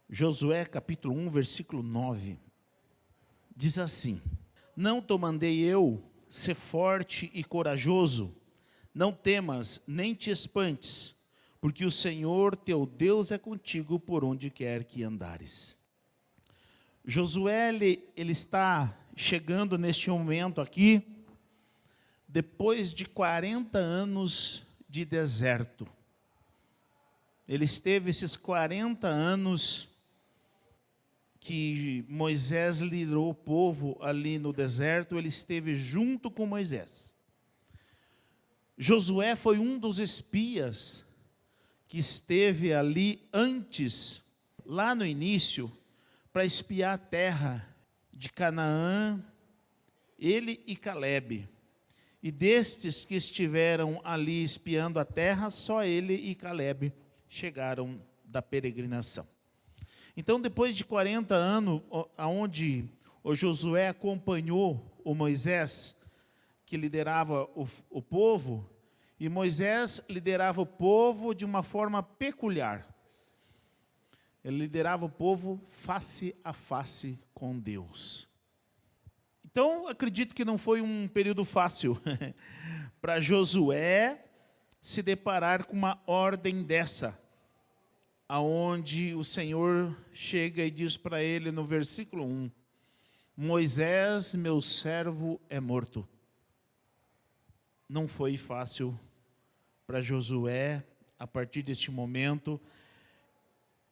Josué capítulo 1, versículo 9, diz assim: Não te mandei eu ser forte e corajoso, não temas, nem te espantes, porque o Senhor teu Deus é contigo por onde quer que andares. Josué, ele está chegando neste momento aqui, depois de 40 anos de deserto. Ele esteve esses 40 anos que Moisés liderou o povo ali no deserto, ele esteve junto com Moisés. Josué foi um dos espias que esteve ali antes, lá no início, para espiar a terra de Canaã, ele e Calebe. E destes que estiveram ali espiando a terra, só ele e Calebe chegaram da peregrinação. Então, depois de 40 anos, onde o Josué acompanhou o Moisés, que liderava o povo, e Moisés liderava o povo de uma forma peculiar. Ele liderava o povo face a face com Deus. Então, acredito que não foi um período fácil para Josué se deparar com uma ordem dessa, aonde o Senhor chega e diz para ele no versículo 1, Moisés, meu servo, é morto. Não foi fácil para Josué, a partir deste momento,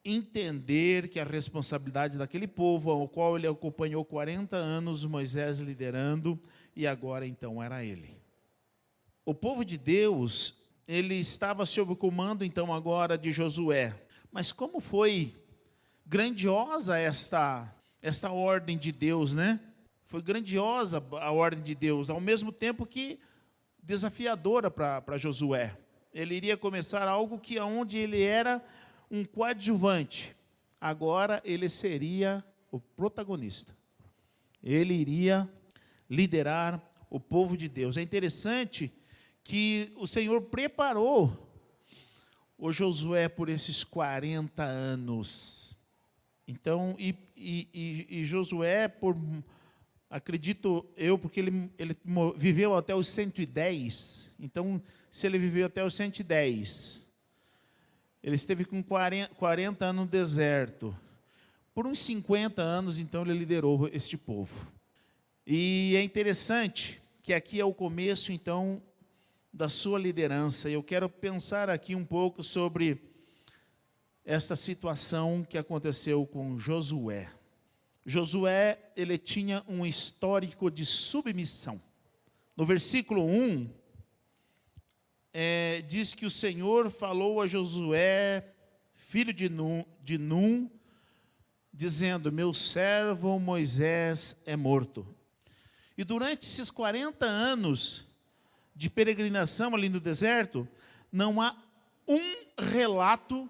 entender que a responsabilidade daquele povo, ao qual ele acompanhou 40 anos, Moisés liderando, e agora então era ele. O povo de Deus, ele estava sob o comando então agora de Josué. Mas como foi grandiosa esta ordem de Deus, né? Foi grandiosa a ordem de Deus, ao mesmo tempo que desafiadora para Josué. Ele iria começar algo que onde ele era um coadjuvante, agora ele seria o protagonista. Ele iria liderar o povo de Deus. É interessante que o Senhor preparou o Josué por esses 40 anos. Então, e Josué, acredito eu, porque ele viveu até os 110. Então, se ele viveu até os 110, ele esteve com 40 anos no deserto. Por uns 50 anos, então, ele liderou este povo. E é interessante que aqui é o começo, então, da sua liderança. Eu quero pensar aqui um pouco sobre esta situação que aconteceu com Josué. Josué, ele tinha um histórico de submissão. No versículo 1, diz que o Senhor falou a Josué, filho de Num, dizendo, meu servo Moisés é morto. E durante esses 40 anos de peregrinação ali no deserto, não há um relato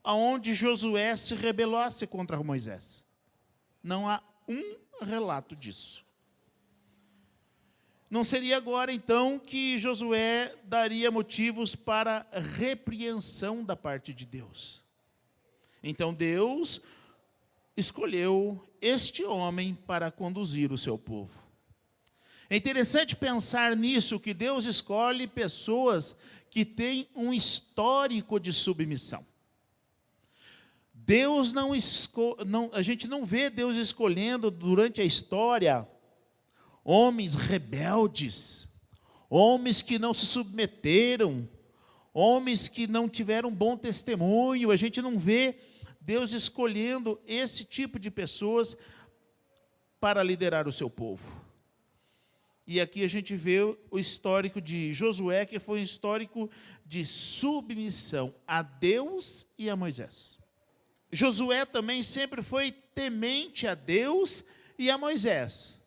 aonde Josué se rebelasse contra Moisés. Não há um relato disso. Não seria agora, então, que Josué daria motivos para repreensão da parte de Deus. Então, Deus escolheu este homem para conduzir o seu povo. É interessante pensar nisso, que Deus escolhe pessoas que têm um histórico de submissão. Deus a gente não vê Deus escolhendo durante a história homens rebeldes, homens que não se submeteram, homens que não tiveram bom testemunho. A gente não vê Deus escolhendo esse tipo de pessoas para liderar o seu povo. E aqui a gente vê o histórico de Josué, que foi um histórico de submissão a Deus e a Moisés. Josué também sempre foi temente a Deus e a Moisés,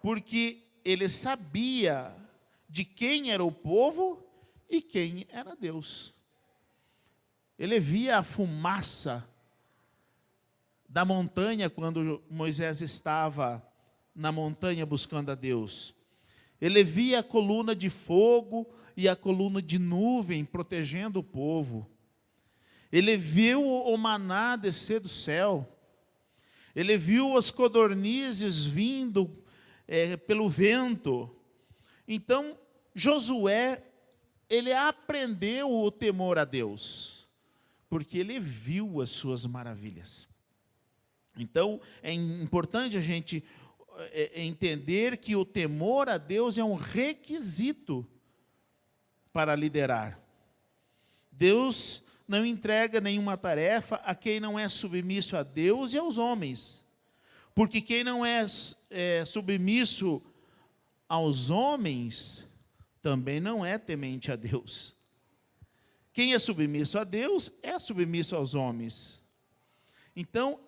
porque ele sabia de quem era o povo e quem era Deus. Ele via a fumaça da montanha quando Moisés estava na montanha buscando a Deus. Ele via a coluna de fogo e a coluna de nuvem protegendo o povo. Ele viu o maná descer do céu. Ele viu as codornizes vindo pelo vento. Então, Josué, ele aprendeu o temor a Deus, porque ele viu as suas maravilhas. Então, é importante a gente entender que o temor a Deus é um requisito para liderar. Deus não entrega nenhuma tarefa a quem não é submisso a Deus e aos homens. Porque quem não é submisso aos homens, também não é temente a Deus. Quem é submisso a Deus, é submisso aos homens. Então,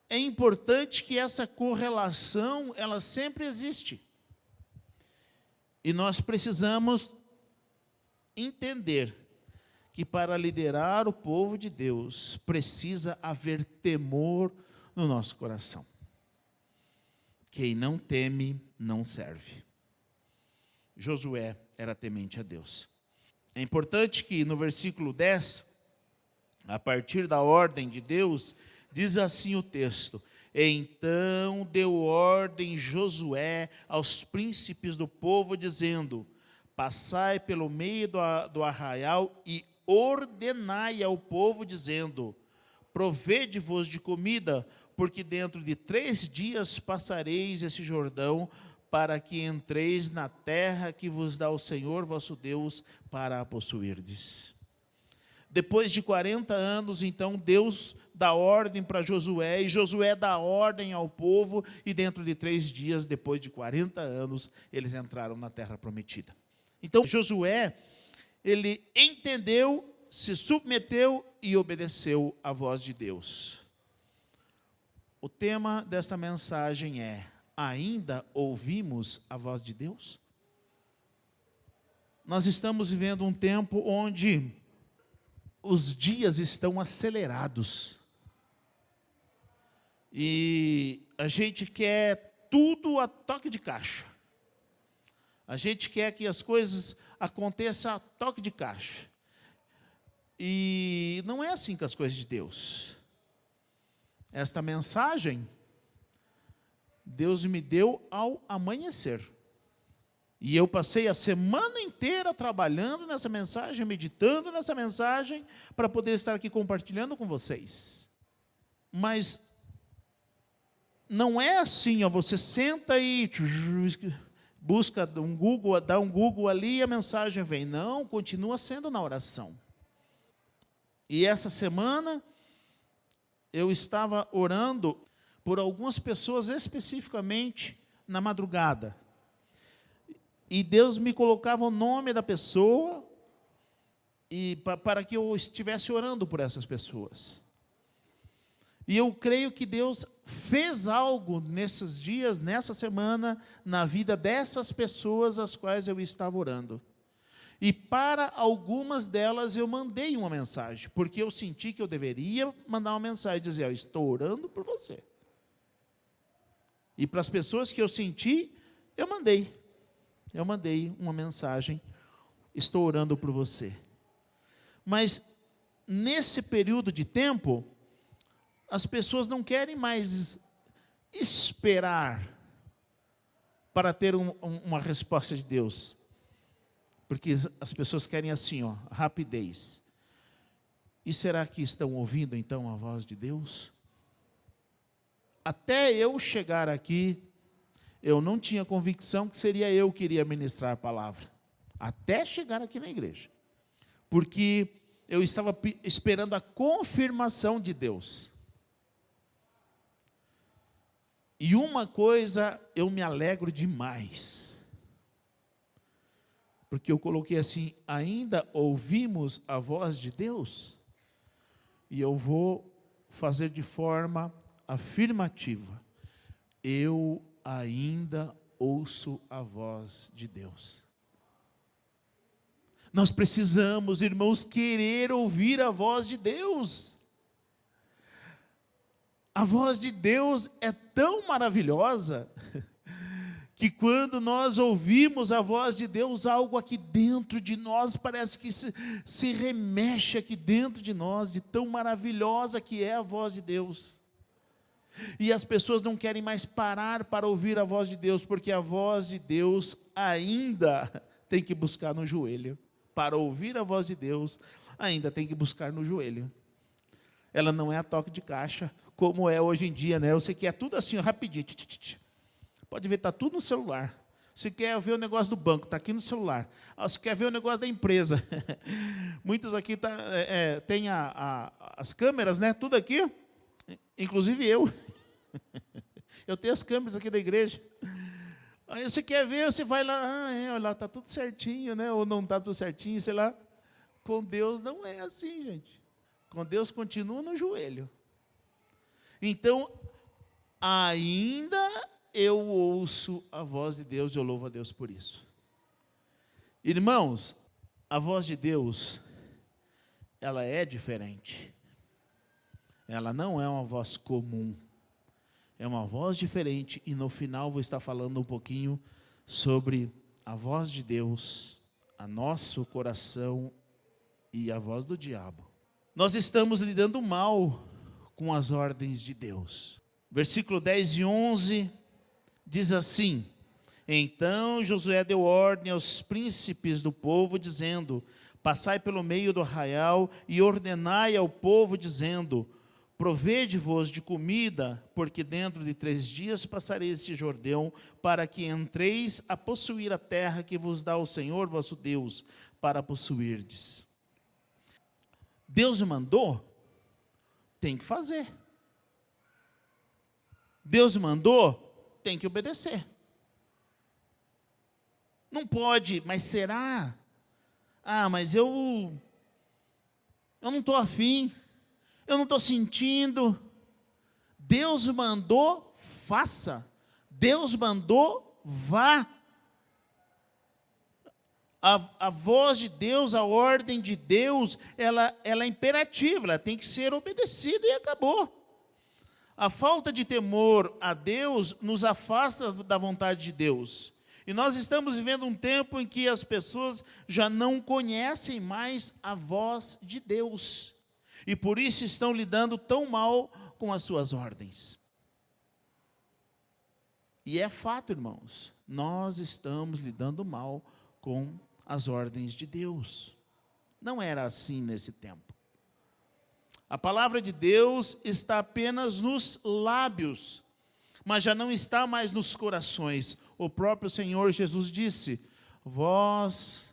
é importante que essa correlação, ela sempre existe. E nós precisamos entender que para liderar o povo de Deus, precisa haver temor no nosso coração. Quem não teme, não serve. Josué era temente a Deus. É importante que no versículo 10, a partir da ordem de Deus, diz assim o texto: então deu ordem Josué aos príncipes do povo, dizendo: passai pelo meio do arraial e ordenai ao povo, dizendo: provede-vos de comida, porque dentro de 3 dias passareis esse Jordão, para que entreis na terra que vos dá o Senhor vosso Deus para a possuirdes. Depois de 40 anos, então, Deus dá ordem para Josué, e Josué dá ordem ao povo, e dentro de 3 dias, depois de 40 anos, eles entraram na terra prometida. Então, Josué, ele entendeu, se submeteu e obedeceu à voz de Deus. O tema desta mensagem é: ainda ouvimos a voz de Deus? Nós estamos vivendo um tempo onde os dias estão acelerados. E a gente quer tudo a toque de caixa. A gente quer que as coisas aconteçam a toque de caixa. E não é assim com as coisas de Deus. Esta mensagem, Deus me deu ao amanhecer. E eu passei a semana inteira trabalhando nessa mensagem, meditando nessa mensagem, para poder estar aqui compartilhando com vocês. Mas não é assim, ó, você senta e busca um Google, dá um Google ali e a mensagem vem. Não, continua sendo na oração. E essa semana eu estava orando por algumas pessoas especificamente na madrugada. E Deus me colocava o nome da pessoa e para que eu estivesse orando por essas pessoas. E eu creio que Deus fez algo nesses dias, nessa semana, na vida dessas pessoas às quais eu estava orando. E para algumas delas eu mandei uma mensagem, porque eu senti que eu deveria mandar uma mensagem, dizer: estou orando por você. E para as pessoas que eu senti, eu mandei uma mensagem: estou orando por você. Mas nesse período de tempo, as pessoas não querem mais esperar para ter uma resposta de Deus. Porque as pessoas querem assim, ó, rapidez. E será que estão ouvindo então a voz de Deus? Até eu chegar aqui, eu não tinha convicção que seria eu que iria ministrar a palavra. Até chegar aqui na igreja. Porque eu estava esperando a confirmação de Deus. E uma coisa eu me alegro demais. Porque eu coloquei assim: ainda ouvimos a voz de Deus? E eu vou fazer de forma afirmativa: eu ainda ouço a voz de Deus. Nós precisamos, irmãos, querer ouvir a voz de Deus. A voz de Deus é tão maravilhosa que quando nós ouvimos a voz de Deus, algo aqui dentro de nós parece que se remexe aqui dentro de nós, de tão maravilhosa que é a voz de Deus. E as pessoas não querem mais parar para ouvir a voz de Deus, porque a voz de Deus ainda tem que buscar no joelho. Para ouvir a voz de Deus, ainda tem que buscar no joelho. Ela não é a toque de caixa, como é hoje em dia, né? Você quer tudo assim, rapidinho. Pode ver, está tudo no celular. Você quer ver o negócio do banco, está aqui no celular. Você quer ver o negócio da empresa. Muitos aqui têm as câmeras, né? Tudo aqui, inclusive eu. Eu tenho as câmeras aqui da igreja. Aí você quer ver, você vai lá, olha lá, está tudo certinho, né? Ou não está tudo certinho, sei lá. Com Deus não é assim, gente. Com Deus continua no joelho. Então, ainda eu ouço a voz de Deus e eu louvo a Deus por isso. Irmãos, a voz de Deus, ela é diferente. Ela não é uma voz comum. É uma voz diferente e no final vou estar falando um pouquinho sobre a voz de Deus, a nosso coração e a voz do diabo. Nós estamos lidando mal com as ordens de Deus. Versículo 10 e 11 diz assim: Então Josué deu ordem aos príncipes do povo, dizendo: Passai pelo meio do arraial e ordenai ao povo, dizendo: Provede-vos de comida, porque dentro de 3 dias passarei este Jordão, para que entreis a possuir a terra que vos dá o Senhor vosso Deus, para possuirdes. Deus mandou, tem que fazer. Deus mandou, tem que obedecer. Não pode, mas será? Mas eu não estou afim, eu não estou sentindo. Deus mandou, faça. Deus mandou, vá. A voz de Deus, a ordem de Deus, ela é imperativa, ela tem que ser obedecida e acabou. A falta de temor a Deus nos afasta da vontade de Deus. E nós estamos vivendo um tempo em que as pessoas já não conhecem mais a voz de Deus. E por isso estão lidando tão mal com as suas ordens. E é fato, irmãos, nós estamos lidando mal com as ordens de Deus. Não era assim nesse tempo. A palavra de Deus está apenas nos lábios, mas já não está mais nos corações. O próprio Senhor Jesus disse: Vós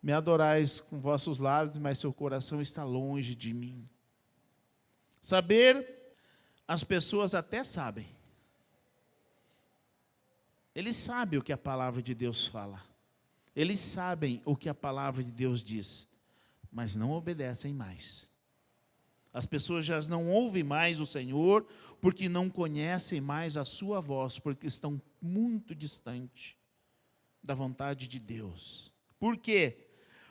me adorais com vossos lábios, mas seu coração está longe de mim. Saber, as pessoas até sabem. Eles sabem o que a palavra de Deus fala. Eles sabem o que a palavra de Deus diz, mas não obedecem mais. As pessoas já não ouvem mais o Senhor, porque não conhecem mais a sua voz, porque estão muito distantes da vontade de Deus. Por quê?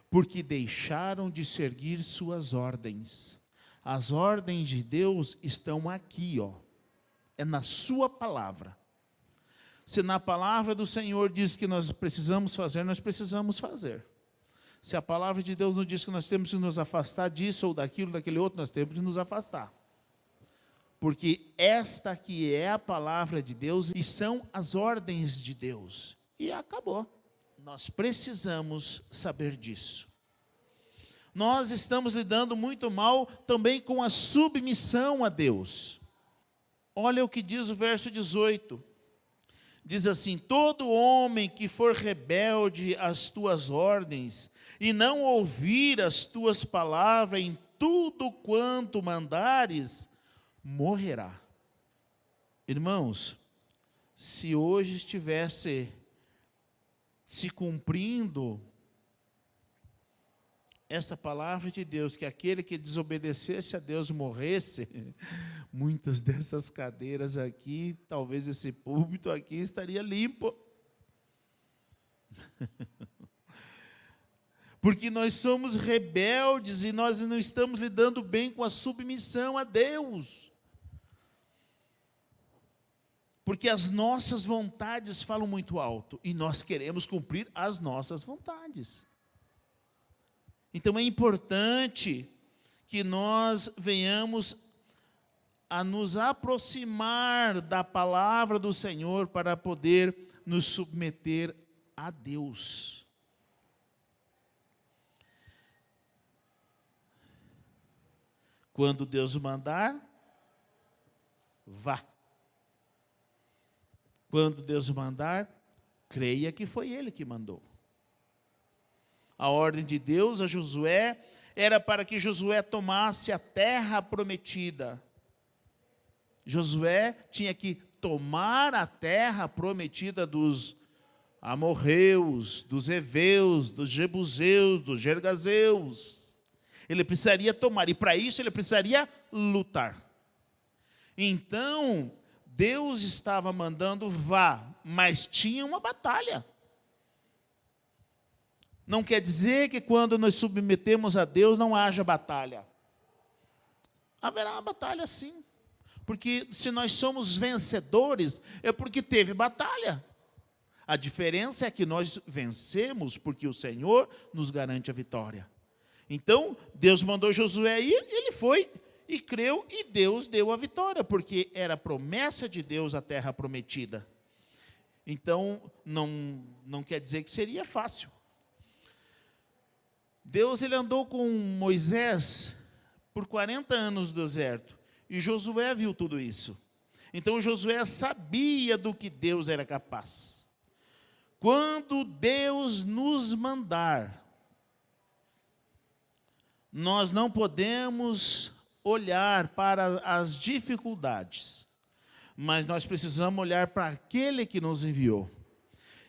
Porque deixaram de seguir suas ordens. As ordens de Deus estão aqui, é na sua palavra. Se na palavra do Senhor diz que nós precisamos fazer, nós precisamos fazer. Se a palavra de Deus nos diz que nós temos que nos afastar disso ou daquilo, daquele outro, nós temos que nos afastar. Porque esta aqui é a palavra de Deus e são as ordens de Deus. E acabou. Nós precisamos saber disso. Nós estamos lidando muito mal também com a submissão a Deus. Olha o que diz o verso 18. Diz assim: todo homem que for rebelde às tuas ordens e não ouvir as tuas palavras em tudo quanto mandares, morrerá. Irmãos, se hoje estivesse se cumprindo essa palavra de Deus, que aquele que desobedecesse a Deus morresse, muitas dessas cadeiras aqui, talvez esse púlpito aqui estaria limpo. Porque nós somos rebeldes e nós não estamos lidando bem com a submissão a Deus. Porque as nossas vontades falam muito alto e nós queremos cumprir as nossas vontades. Então é importante que nós venhamos a nos aproximar da palavra do Senhor para poder nos submeter a Deus. Quando Deus mandar, vá. Quando Deus mandar, creia que foi Ele que mandou. A ordem de Deus a Josué era para que Josué tomasse a terra prometida. Josué tinha que tomar a terra prometida dos amorreus, dos heveus, dos jebuseus, dos gergazeus. Ele precisaria tomar, e para isso ele precisaria lutar. Então, Deus estava mandando vá, mas tinha uma batalha. Não quer dizer que quando nós submetemos a Deus não haja batalha. Haverá uma batalha sim. Porque se nós somos vencedores, é porque teve batalha. A diferença é que nós vencemos porque o Senhor nos garante a vitória. Então, Deus mandou Josué ir, ele foi e creu, e Deus deu a vitória, porque era promessa de Deus a terra prometida. Então, não quer dizer que seria fácil. Deus ele andou com Moisés por 40 anos no deserto, e Josué viu tudo isso. Então, Josué sabia do que Deus era capaz. Quando Deus nos mandar, nós não podemos olhar para as dificuldades, mas nós precisamos olhar para aquele que nos enviou.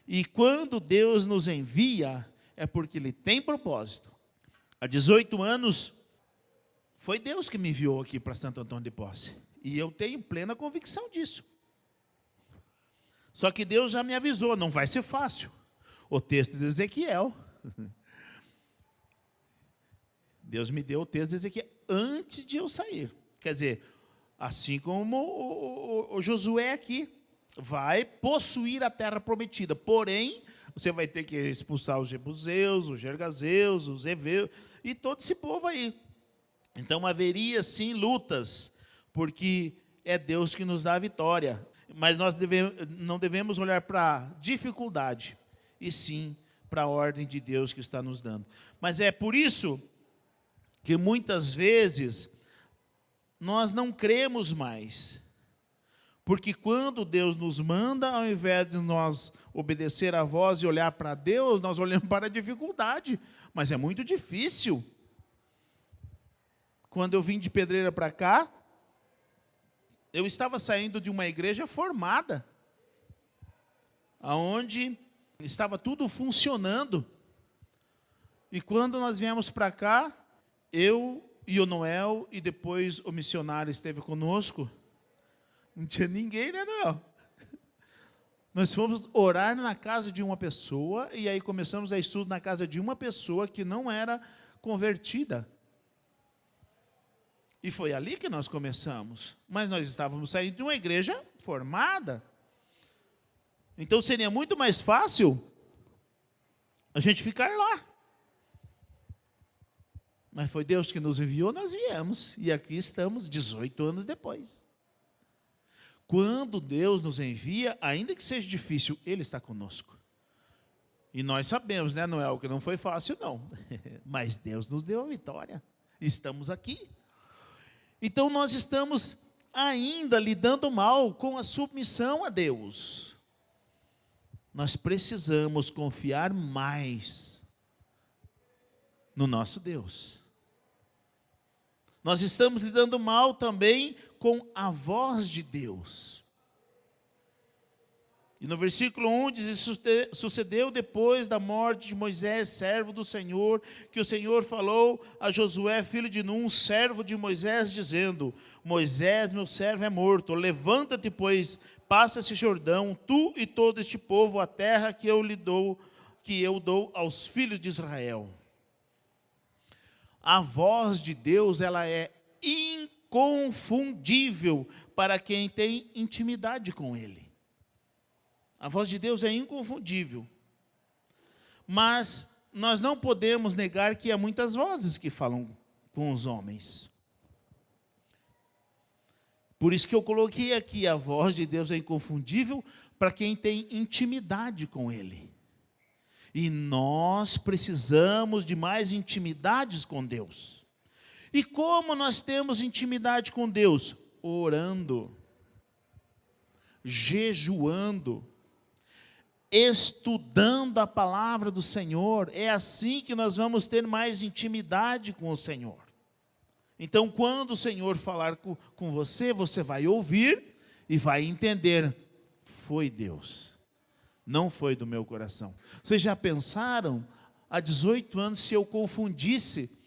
E quando Deus nos envia, é porque Ele tem propósito. Há 18 anos, foi Deus que me enviou aqui para Santo Antônio de Posse. E eu tenho plena convicção disso. Só que Deus já me avisou, não vai ser fácil. O texto de Ezequiel. Deus me deu o texto de Ezequiel antes de eu sair. Quer dizer, assim como o Josué aqui, vai possuir a terra prometida. Porém, você vai ter que expulsar os jebuseus, os gergazeus, os heveus e todo esse povo aí. Então haveria sim lutas, porque é Deus que nos dá a vitória. Mas nós não devemos olhar para a dificuldade, e sim para a ordem de Deus que está nos dando. Mas é por isso que muitas vezes nós não cremos mais. Porque quando Deus nos manda, ao invés de nós obedecer a voz e olhar para Deus, nós olhamos para a dificuldade. Mas é muito difícil. Quando eu vim de Pedreira para cá, eu estava saindo de uma igreja formada, onde estava tudo funcionando. E quando nós viemos para cá, eu e o Noel, e depois o missionário esteve conosco, não tinha ninguém, né, Noel? Nós fomos orar na casa de uma pessoa, e aí começamos a estudo na casa de uma pessoa que não era convertida. E foi ali que nós começamos. Mas nós estávamos saindo de uma igreja formada. Então seria muito mais fácil a gente ficar lá. Mas foi Deus que nos enviou, nós viemos. E aqui estamos 18 anos depois. Quando Deus nos envia, ainda que seja difícil, Ele está conosco. E nós sabemos, né, Noel, que não foi fácil não. Mas Deus nos deu a vitória. Estamos aqui. Então nós estamos ainda lidando mal com a submissão a Deus. Nós precisamos confiar mais no nosso Deus. Nós estamos lidando mal também com a voz de Deus. E no versículo 1 diz: sucedeu depois da morte de Moisés, servo do Senhor, que o Senhor falou a Josué, filho de Num, servo de Moisés, dizendo: Moisés, meu servo, é morto. Levanta-te, pois, passa esse Jordão, tu e todo este povo, a terra que eu dou aos filhos de Israel. A voz de Deus, ela é inconfundível para quem tem intimidade com Ele. A voz de Deus é inconfundível. Mas nós não podemos negar que há muitas vozes que falam com os homens. Por isso que eu coloquei aqui, a voz de Deus é inconfundível para quem tem intimidade com Ele. E nós precisamos de mais intimidades com Deus. E como nós temos intimidade com Deus? Orando, jejuando, estudando a palavra do Senhor. É assim que nós vamos ter mais intimidade com o Senhor. Então, quando o Senhor falar com você, você vai ouvir e vai entender. Foi Deus, não foi do meu coração. Vocês já pensaram, há 18 anos, se eu confundisse,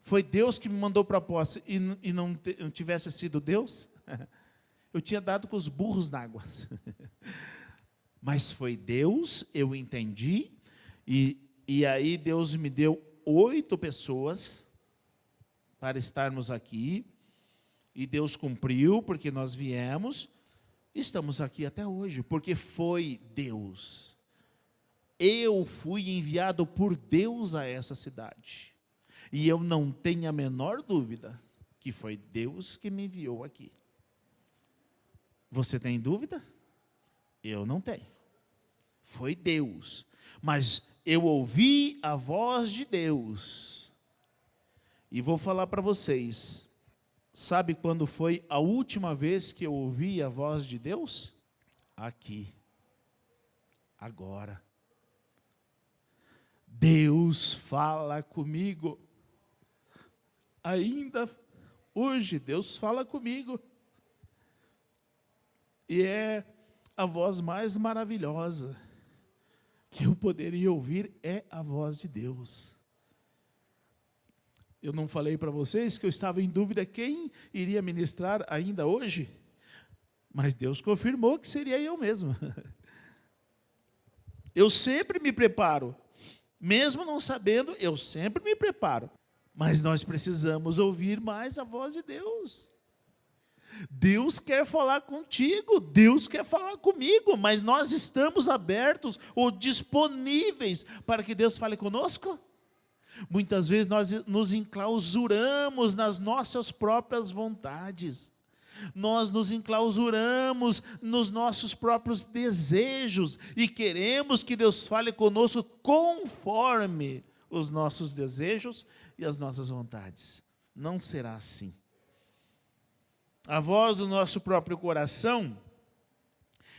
foi Deus que me mandou para a posse, e não tivesse sido Deus? Eu tinha dado com os burros na água. Mas foi Deus, eu entendi, e aí Deus me deu 8 pessoas para estarmos aqui, e Deus cumpriu, porque nós viemos, estamos aqui até hoje, porque foi Deus. Eu fui enviado por Deus a essa cidade, e eu não tenho a menor dúvida que foi Deus que me enviou aqui. Você tem dúvida? Eu não tenho. Foi Deus, mas eu ouvi a voz de Deus. E vou falar para vocês, sabe quando foi a última vez que eu ouvi a voz de Deus? Aqui, agora. Deus fala comigo. Ainda hoje Deus fala comigo. E é a voz mais maravilhosa que eu poderia ouvir, é a voz de Deus. Eu não falei para vocês que eu estava em dúvida quem iria ministrar ainda hoje? Mas Deus confirmou que seria eu mesmo. Eu sempre me preparo. Mesmo não sabendo, eu sempre me preparo. Mas nós precisamos ouvir mais a voz de Deus. Deus quer falar contigo, Deus quer falar comigo, mas nós estamos abertos ou disponíveis para que Deus fale conosco? Muitas vezes nós nos enclausuramos nas nossas próprias vontades. Nós nos enclausuramos nos nossos próprios desejos e queremos que Deus fale conosco conforme os nossos desejos e as nossas vontades. Não será assim. A voz do nosso próprio coração,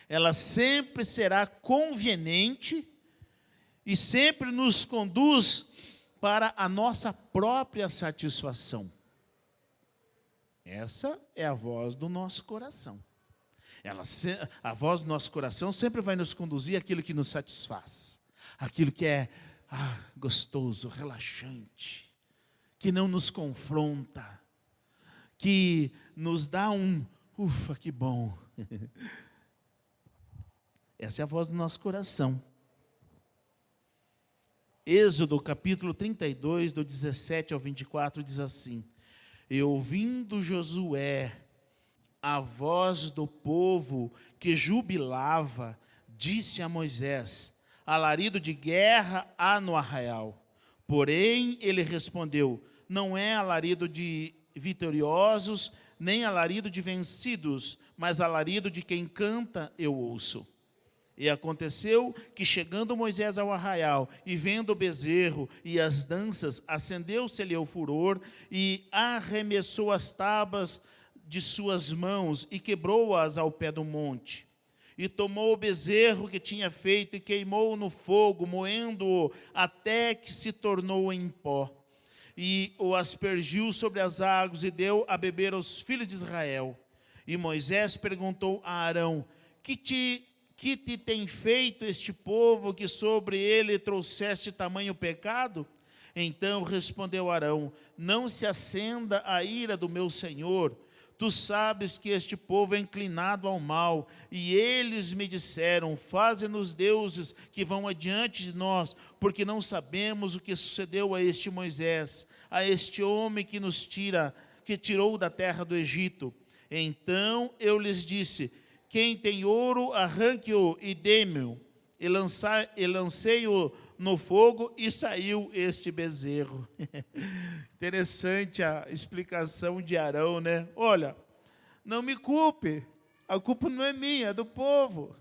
ela sempre será conveniente e sempre nos conduz para a nossa própria satisfação. Essa é a voz do nosso coração. A voz do nosso coração sempre vai nos conduzir àquilo que nos satisfaz, aquilo que é gostoso, relaxante, que não nos confronta, que nos dá ufa, que bom. Essa é a voz do nosso coração. Êxodo capítulo 32, do 17 ao 24, diz assim: E ouvindo Josué a voz do povo que jubilava, disse a Moisés: alarido de guerra há no arraial. Porém ele respondeu: não é alarido de vitoriosos, nem alarido de vencidos, mas alarido de quem canta eu ouço. E aconteceu que, chegando Moisés ao arraial, e vendo o bezerro e as danças, acendeu-se-lhe o furor, e arremessou as tábuas de suas mãos, e quebrou-as ao pé do monte. E tomou o bezerro que tinha feito, e queimou-o no fogo, moendo-o até que se tornou em pó. E o aspergiu sobre as águas, e deu a beber aos filhos de Israel. E Moisés perguntou a Arão: que te tem feito este povo, que sobre ele trouxeste tamanho pecado? Então respondeu Arão: não se acenda a ira do meu senhor. Tu sabes que este povo é inclinado ao mal, e eles me disseram: faze-nos deuses que vão adiante de nós, porque não sabemos o que sucedeu a este Moisés, a este homem que tirou da terra do Egito. Então eu lhes disse: quem tem ouro, arranque-o e dê-me-o, e lancei-o no fogo, e saiu este bezerro. Interessante a explicação de Arão, né? Olha, não me culpe, a culpa não é minha, é do povo.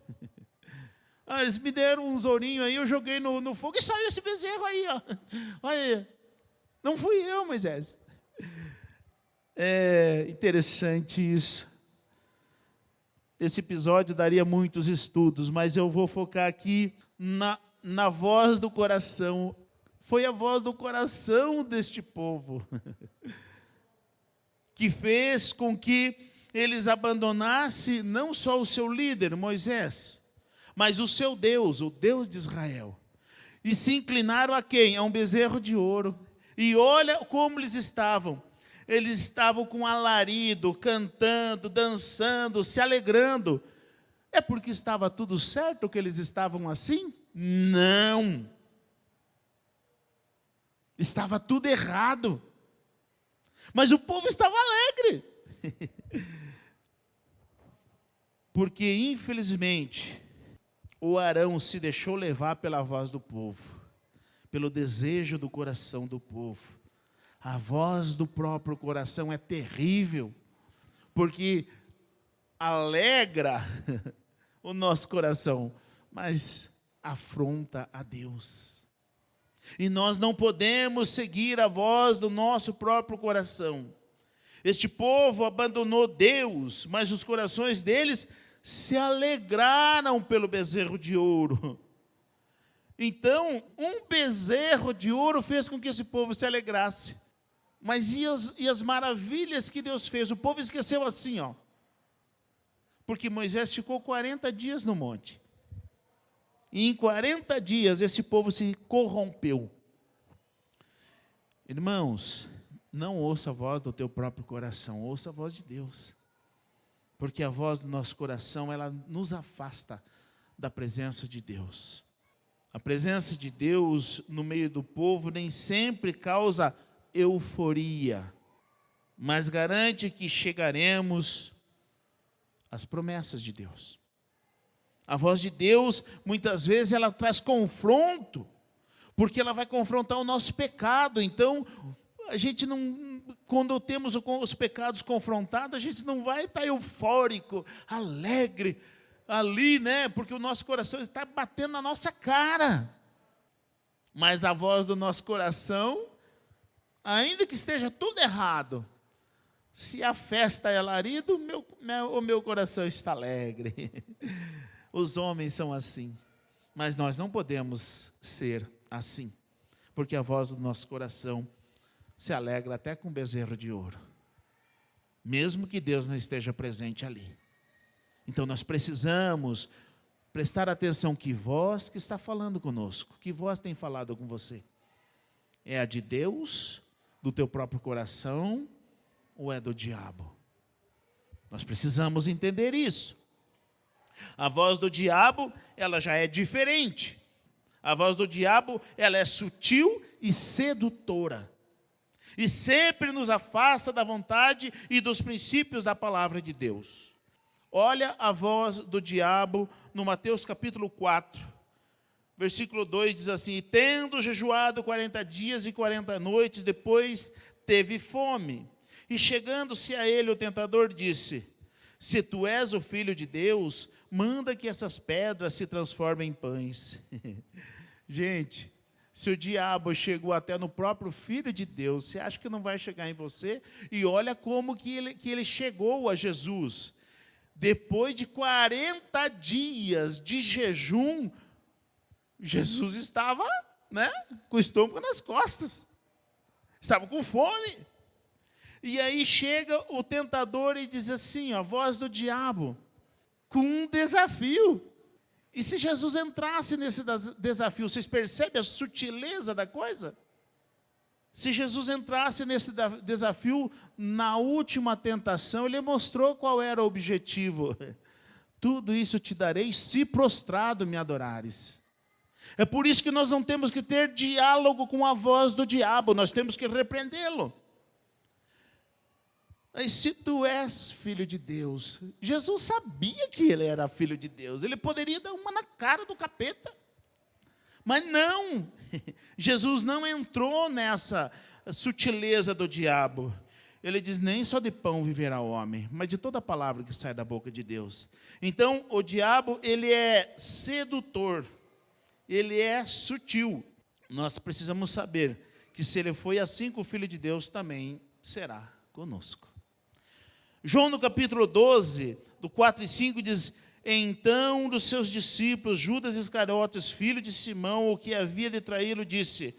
Eles me deram uns ourinhos aí, eu joguei no fogo e saiu esse bezerro aí, ó. Olha aí. Não fui eu, Moisés. É interessante isso. Esse episódio daria muitos estudos, mas eu vou focar aqui na voz do coração. Foi a voz do coração deste povo que fez com que eles abandonassem não só o seu líder, Moisés, mas o seu Deus, o Deus de Israel. E se inclinaram a quem? A um bezerro de ouro. E olha como eles estavam. Eles estavam com alarido, cantando, dançando, se alegrando. É porque estava tudo certo que eles estavam assim? Não. Estava tudo errado. Mas o povo estava alegre. Porque, infelizmente, o Arão se deixou levar pela voz do povo, pelo desejo do coração do povo. A voz do próprio coração é terrível, porque alegra o nosso coração, mas afronta a Deus. E nós não podemos seguir a voz do nosso próprio coração. Este povo abandonou Deus, mas os corações deles se alegraram pelo bezerro de ouro. Então, um bezerro de ouro fez com que esse povo se alegrasse. Mas e as maravilhas que Deus fez? O povo esqueceu assim, ó. Porque Moisés ficou 40 dias no monte. E em 40 dias esse povo se corrompeu. Irmãos, não ouça a voz do teu próprio coração, ouça a voz de Deus. Porque a voz do nosso coração, ela nos afasta da presença de Deus. A presença de Deus no meio do povo nem sempre causa euforia, mas garante que chegaremos às promessas de Deus. A voz de Deus, muitas vezes, ela traz confronto, porque ela vai confrontar o nosso pecado. Então, a gente não, quando temos os pecados confrontados, a gente não vai estar eufórico, alegre, ali, né? Porque o nosso coração está batendo na nossa cara. Mas a voz do nosso coração, ainda que esteja tudo errado, se a festa é alarido, o meu coração está alegre. Os homens são assim, mas nós não podemos ser assim, porque a voz do nosso coração se alegra até com bezerro de ouro, mesmo que Deus não esteja presente ali. Então nós precisamos prestar atenção que voz que está falando conosco, que voz tem falado com você? É a de Deus, do teu próprio coração, ou é do diabo? Nós precisamos entender isso. A voz do diabo, ela já é diferente. A voz do diabo, ela é sutil e sedutora. E sempre nos afasta da vontade e dos princípios da palavra de Deus. Olha a voz do diabo no Mateus capítulo 4, versículo 2 diz assim: e tendo jejuado 40 dias e 40 noites, depois teve fome. E chegando-se a ele o tentador disse: se tu és o Filho de Deus, manda que essas pedras se transformem em pães. Gente, se o diabo chegou até no próprio Filho de Deus, você acha que não vai chegar em você? E olha como que ele chegou a Jesus. Depois de 40 dias de jejum, Jesus estava, né, com o estômago nas costas. Estava com fome. E aí chega o tentador e diz assim, a voz do diabo, com um desafio. E se Jesus entrasse nesse desafio, vocês percebem a sutileza da coisa? Se Jesus entrasse nesse desafio, na última tentação, ele mostrou qual era o objetivo. Tudo isso te darei se prostrado me adorares. É por isso que nós não temos que ter diálogo com a voz do diabo, nós temos que repreendê-lo. Mas se tu és filho de Deus, Jesus sabia que ele era filho de Deus, ele poderia dar uma na cara do capeta, mas não, Jesus não entrou nessa sutileza do diabo. Ele diz, nem só de pão viverá o homem, mas de toda palavra que sai da boca de Deus. Então, o diabo, ele é sedutor, ele é sutil. Nós precisamos saber que se ele foi assim com o Filho de Deus, também será conosco. João, no capítulo 12, do 4 e 5, diz, então um dos seus discípulos, Judas Iscariotes, filho de Simão, o que havia de traí-lo, disse,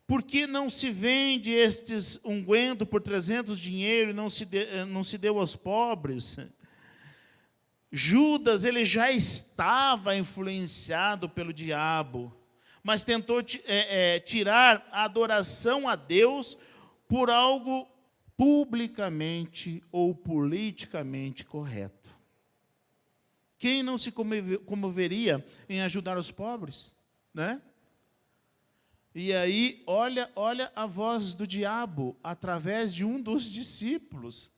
por que não se vende estes unguento por 300 dinheiro e não se deu aos pobres? Judas, ele já estava influenciado pelo diabo, mas tentou tirar a adoração a Deus por algo publicamente ou politicamente correto. Quem não se comoveria em ajudar os pobres, né? E aí, olha a voz do diabo através de um dos discípulos.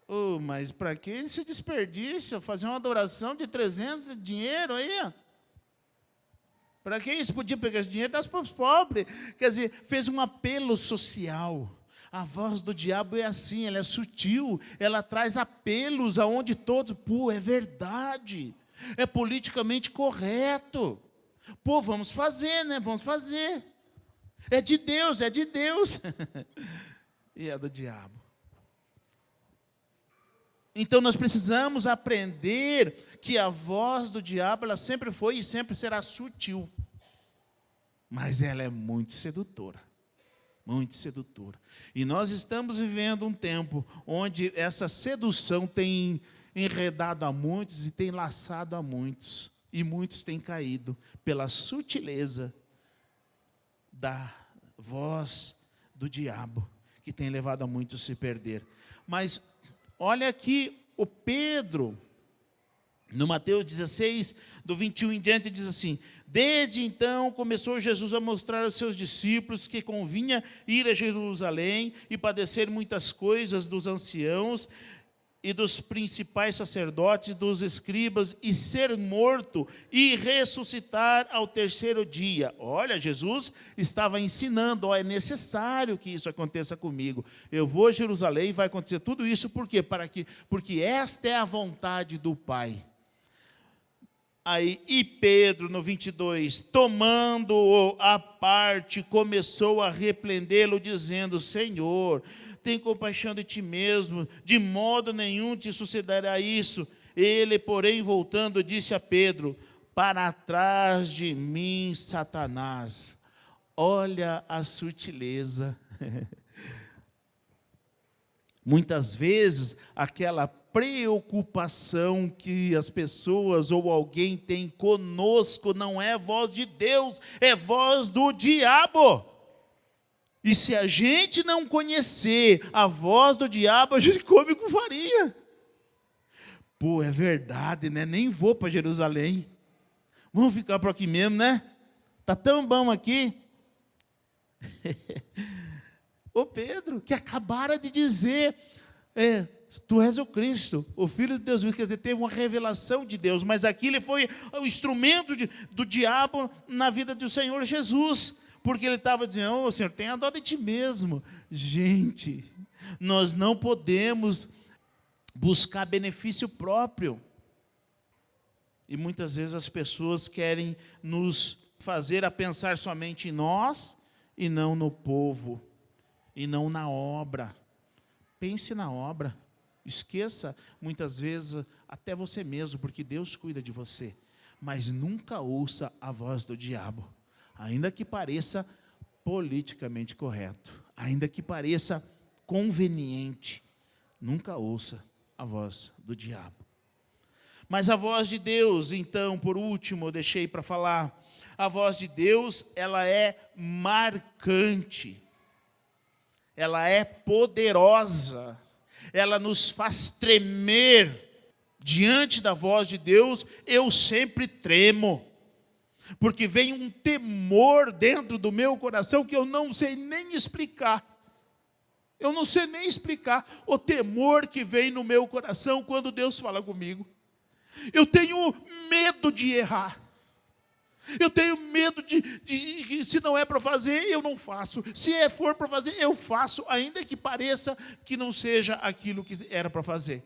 Oh, mas para que esse desperdício? Fazer uma adoração de 300 de dinheiro aí? Para que isso? Podia pegar esse dinheiro e dar para os pobres. Quer dizer, fez um apelo social. A voz do diabo é assim, ela é sutil, ela traz apelos aonde todos, pô, é verdade, é politicamente correto. Pô, vamos fazer, né? Vamos fazer. É de Deus, é de Deus. E é do diabo. Então nós precisamos aprender que a voz do diabo, ela sempre foi e sempre será sutil. Mas ela é muito sedutora. Muito sedutora. E nós estamos vivendo um tempo onde essa sedução tem enredado a muitos e tem laçado a muitos. E muitos têm caído pela sutileza da voz do diabo, que tem levado a muitos a se perder. Mas olha aqui o Pedro, no Mateus 16, do 21 em diante, diz assim, desde então começou Jesus a mostrar aos seus discípulos que convinha ir a Jerusalém e padecer muitas coisas dos anciãos e dos principais sacerdotes, dos escribas, e ser morto e ressuscitar ao terceiro dia. Olha, Jesus estava ensinando, é necessário que isso aconteça comigo. Eu vou a Jerusalém e vai acontecer tudo isso, por quê? Porque esta é a vontade do Pai. Aí, e Pedro, no 22, tomando-o à parte, começou a repreendê-lo, dizendo, Senhor, tem compaixão de ti mesmo, de modo nenhum te sucederá isso. Ele, porém, voltando, disse a Pedro, para trás de mim, Satanás. Olha a sutileza. Muitas vezes, aquela preocupação que as pessoas ou alguém tem conosco não é voz de Deus, é voz do diabo. E se a gente não conhecer a voz do diabo, a gente come com farinha. Pô, é verdade, né? Nem vou para Jerusalém. Vamos ficar por aqui mesmo, né? Tá tão bom aqui. Ô Pedro, que acabara de dizer, tu és o Cristo, o Filho de Deus, quer dizer, teve uma revelação de Deus, mas aqui ele foi o instrumento do diabo na vida do Senhor Jesus, porque ele estava dizendo, ô Senhor, tenha dó de ti mesmo. Gente, nós não podemos buscar benefício próprio, e muitas vezes as pessoas querem nos fazer a pensar somente em nós, e não no povo, e não na obra. Pense na obra. Esqueça, muitas vezes, até você mesmo, porque Deus cuida de você. Mas nunca ouça a voz do diabo. Ainda que pareça politicamente correto. Ainda que pareça conveniente. Nunca ouça a voz do diabo. Mas a voz de Deus, então, por último, eu deixei para falar. A voz de Deus, ela é marcante. Ela é poderosa. Ela nos faz tremer. Diante da voz de Deus, eu sempre tremo. Porque vem um temor dentro do meu coração que eu não sei nem explicar. Eu não sei nem explicar o temor que vem no meu coração quando Deus fala comigo. Eu tenho medo de errar. Eu tenho medo de se não é para fazer, eu não faço. Se for para fazer, eu faço, ainda que pareça que não seja aquilo que era para fazer.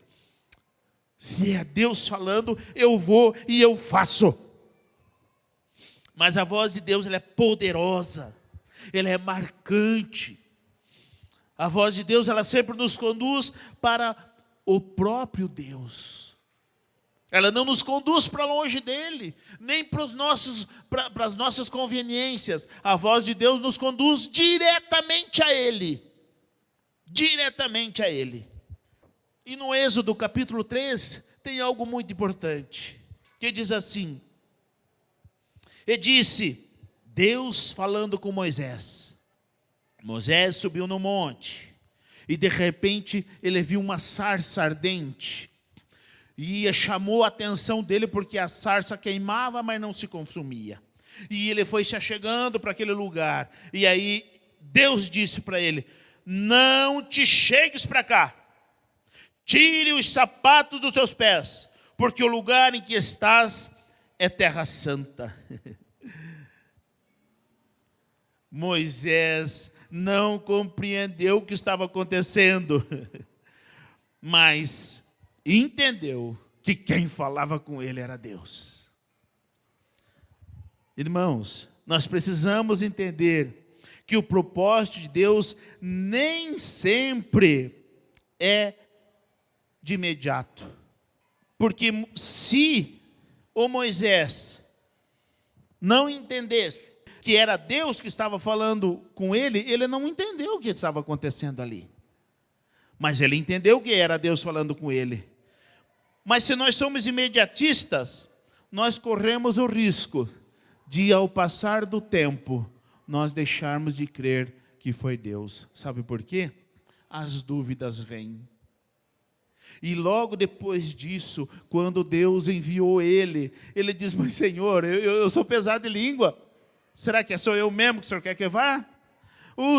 Se é Deus falando, eu vou e eu faço. Mas a voz de Deus, ela é poderosa, ela é marcante. A voz de Deus, ela sempre nos conduz para o próprio Deus. Ela não nos conduz para longe dele, nem para as nossas conveniências. A voz de Deus nos conduz diretamente a ele. Diretamente a ele. E no Êxodo capítulo 3, tem algo muito importante, que diz assim: e disse, Deus falando com Moisés. Moisés subiu no monte, e de repente ele viu uma sarça ardente, e chamou a atenção dele porque a sarça queimava, mas não se consumia. E ele foi se achegando para aquele lugar, e aí Deus disse para ele: não te chegues para cá, tire os sapatos dos seus pés, porque o lugar em que estás é terra santa. Moisés não compreendeu o que estava acontecendo, mas entendeu que quem falava com ele era Deus. Irmãos, nós precisamos entender que o propósito de Deus nem sempre é de imediato. Porque se o Moisés não entendesse que era Deus que estava falando com ele, ele não entendeu o que estava acontecendo ali. Mas ele entendeu que era Deus falando com ele. Mas se nós somos imediatistas, nós corremos o risco de, ao passar do tempo, nós deixarmos de crer que foi Deus. Sabe por quê? As dúvidas vêm. E logo depois disso, quando Deus enviou ele diz: mas Senhor, eu sou pesado de língua. Será que sou eu mesmo que o Senhor quer que eu vá?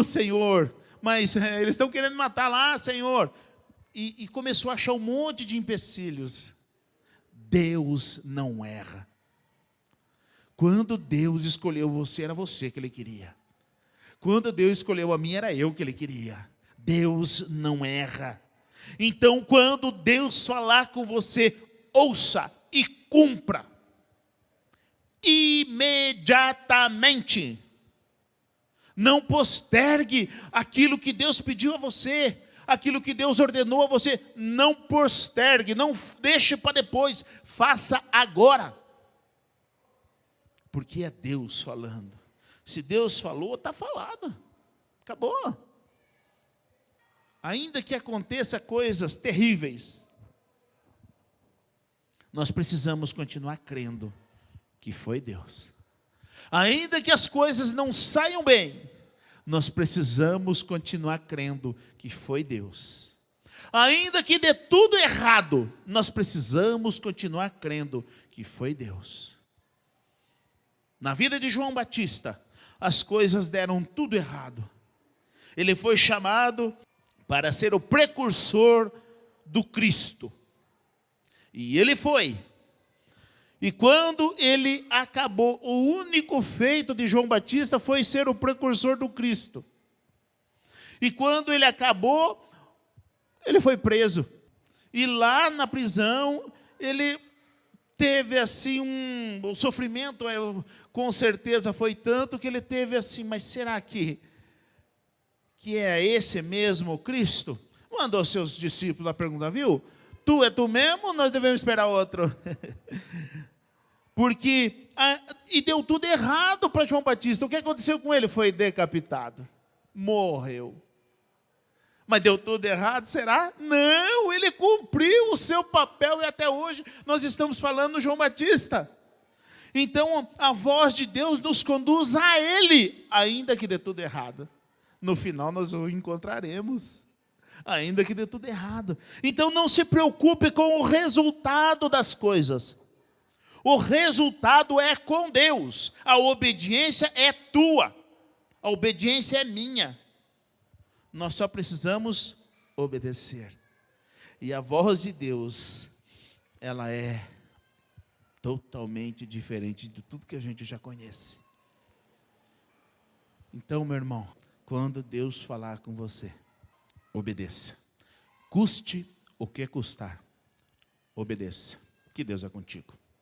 Senhor, mas eles estão querendo me matar lá, Senhor. E começou a achar um monte de empecilhos. Deus não erra. Quando Deus escolheu você, era você que Ele queria. Quando Deus escolheu a mim, era eu que Ele queria. Deus não erra. Então, quando Deus falar com você, ouça e cumpra. Imediatamente. Não postergue aquilo que Deus pediu a você, aquilo que Deus ordenou a você. Não postergue, não deixe para depois, faça agora. Porque é Deus falando. Se Deus falou, está falado. Acabou. Ainda que aconteça coisas terríveis, nós precisamos continuar crendo que foi Deus. Ainda que as coisas não saiam bem, nós precisamos continuar crendo que foi Deus. Ainda que dê tudo errado, nós precisamos continuar crendo que foi Deus. Na vida de João Batista, as coisas deram tudo errado. Ele foi chamado para ser o precursor do Cristo. E ele foi. E quando ele acabou, o único feito de João Batista foi ser o precursor do Cristo. E quando ele acabou, ele foi preso. E lá na prisão, ele teve assim o sofrimento, com certeza foi tanto que ele teve assim: mas será que é esse mesmo Cristo? Mandou seus discípulos a perguntar: viu? Tu é tu mesmo ou nós devemos esperar outro? Porque, e deu tudo errado para João Batista. O que aconteceu com ele? Foi decapitado. Morreu. Mas deu tudo errado, será? Não, ele cumpriu o seu papel e até hoje nós estamos falando do João Batista. Então, a voz de Deus nos conduz a Ele, ainda que dê tudo errado. No final nós o encontraremos, ainda que dê tudo errado. Então não se preocupe com o resultado das coisas. O resultado é com Deus. A obediência é tua. A obediência é minha. Nós só precisamos obedecer. E a voz de Deus, ela é totalmente diferente de tudo que a gente já conhece. Então, meu irmão, quando Deus falar com você, obedeça. Custe o que custar, obedeça. Que Deus é contigo.